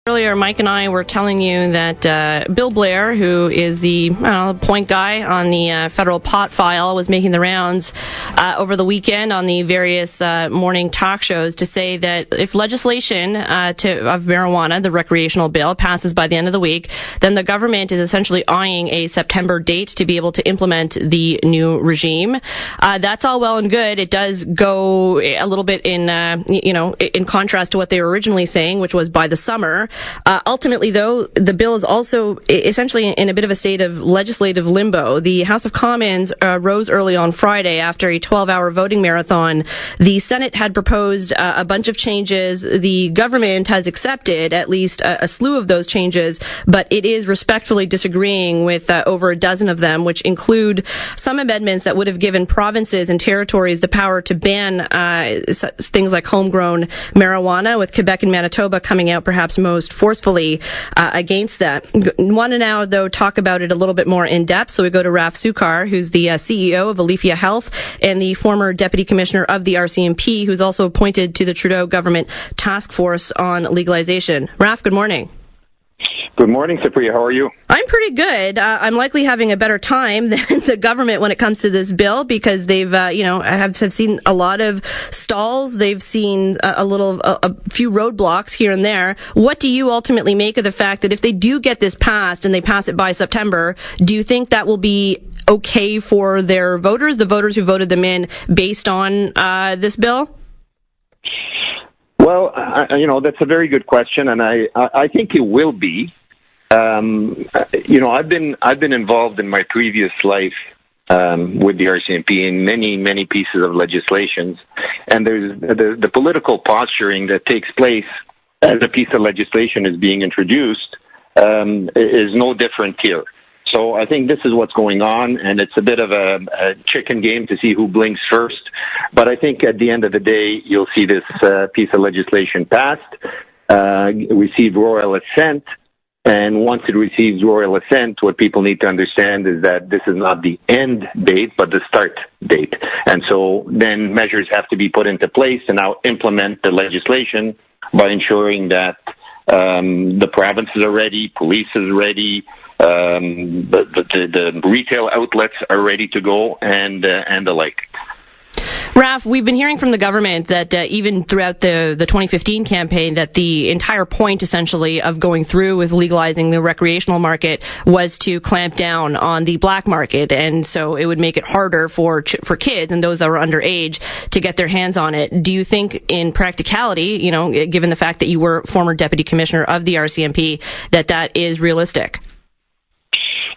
Earlier, Mike and I were telling you that Bill Blair, who is the point guy on the federal pot file, was making the rounds over the weekend on the various morning talk shows to say that if legislation of marijuana, the recreational bill, passes by the end of the week, then the government is essentially eyeing a September date to be able to implement the new regime. That's all well and good. It does go a little bit in contrast to what they were originally saying, which was by the summer. Ultimately, though, the bill is also essentially in a bit of a state of legislative limbo. The House of Commons rose early on Friday after a 12-hour voting marathon. The Senate had proposed a bunch of changes. The government has accepted at least a slew of those changes, but it is respectfully disagreeing with over a dozen of them, which include some amendments that would have given provinces and territories the power to ban things like homegrown marijuana, with Quebec and Manitoba coming out perhaps most forcefully against that. Want to now, though, talk about it a little bit more in depth. So we go to Raf Souccar, who's the CEO of Aleafia Health and the former Deputy Commissioner of the RCMP, who's also appointed to the Trudeau government task force on legalization. Raf, good morning. Good morning, Supriya. How are you? I'm pretty good. I'm likely having a better time than the government when it comes to this bill because they've, have seen a lot of stalls. They've seen a few roadblocks here and there. What do you ultimately make of the fact that if they do get this passed and they pass it by September, do you think that will be okay for their voters, the voters who voted them in based on this bill? Well, that's a very good question, and I think it will be. I've been involved in my previous life with the RCMP in many pieces of legislations, and there's the political posturing that takes place as a piece of legislation is being introduced is no different here. So I think this is what's going on, and it's a bit of a chicken game to see who blinks first. But I think at the end of the day, you'll see this piece of legislation passed, receive royal assent, and once it receives royal assent, what people need to understand is that this is not the end date, but the start date. And so then measures have to be put into place to now implement the legislation by ensuring that the provinces are ready, police is ready, the retail outlets are ready to go, and the like. Raf, we've been hearing from the government that even throughout the 2015 campaign that the entire point essentially of going through with legalizing the recreational market was to clamp down on the black market, and so it would make it harder for kids and those that were underage to get their hands on it. Do you think in practicality, given the fact that you were former Deputy Commissioner of the RCMP, that is realistic?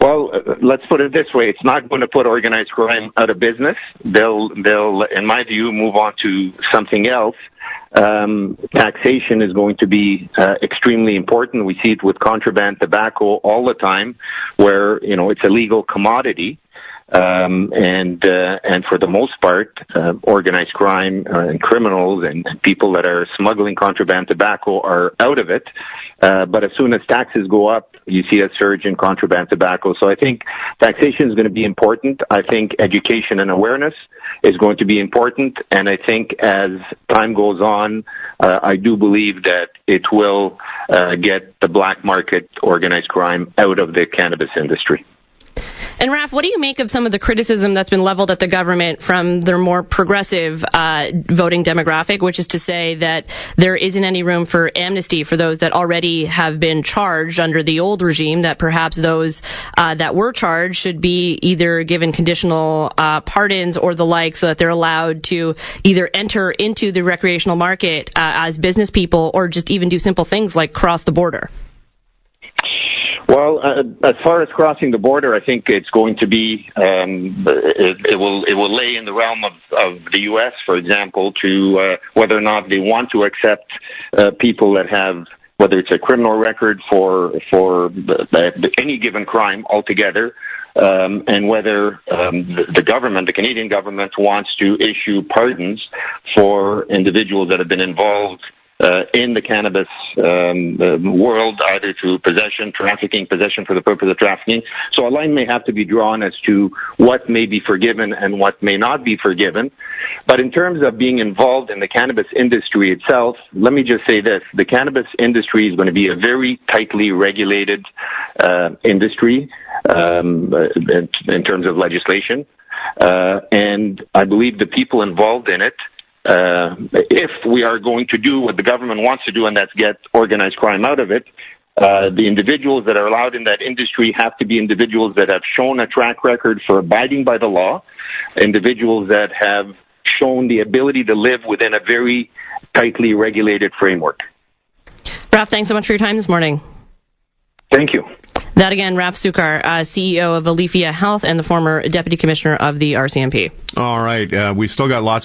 Well, let's put it this way. It's not going to put organized crime out of business. They'll, in my view, move on to something else. Taxation is going to be extremely important. We see it with contraband tobacco all the time, where, it's a legal commodity. And for the most part, organized crime and criminals and people that are smuggling contraband tobacco are out of it. But as soon as taxes go up, you see a surge in contraband tobacco. So I think taxation is going to be important. I think education and awareness is going to be important. And I think as time goes on, I do believe that it will get the black market organized crime out of the cannabis industry. And Raf, what do you make of some of the criticism that's been leveled at the government from their more progressive voting demographic, which is to say that there isn't any room for amnesty for those that already have been charged under the old regime, that perhaps those that were charged should be either given conditional pardons or the like, so that they're allowed to either enter into the recreational market as business people or just even do simple things like cross the border? Well, as far as crossing the border, I think it's going to be it will lay in the realm of the U.S., for example, to whether or not they want to accept people that have, whether it's a criminal record for any given crime altogether, and whether the government, the Canadian government, wants to issue pardons for individuals that have been involved in the cannabis world, either through possession, trafficking, possession for the purpose of trafficking. So a line may have to be drawn as to what may be forgiven and what may not be forgiven. But in terms of being involved in the cannabis industry itself, let me just say this. The cannabis industry is going to be a very tightly regulated industry in terms of legislation. And I believe the people involved in it, if we are going to do what the government wants to do, and that's get organized crime out of it, the individuals that are allowed in that industry have to be individuals that have shown a track record for abiding by the law, individuals that have shown the ability to live within a very tightly regulated framework. Raf, thanks so much for your time this morning. Thank you. That again, Raf Souccar, CEO of Aleafia Health and the former Deputy Commissioner of the RCMP. All right. We still got lots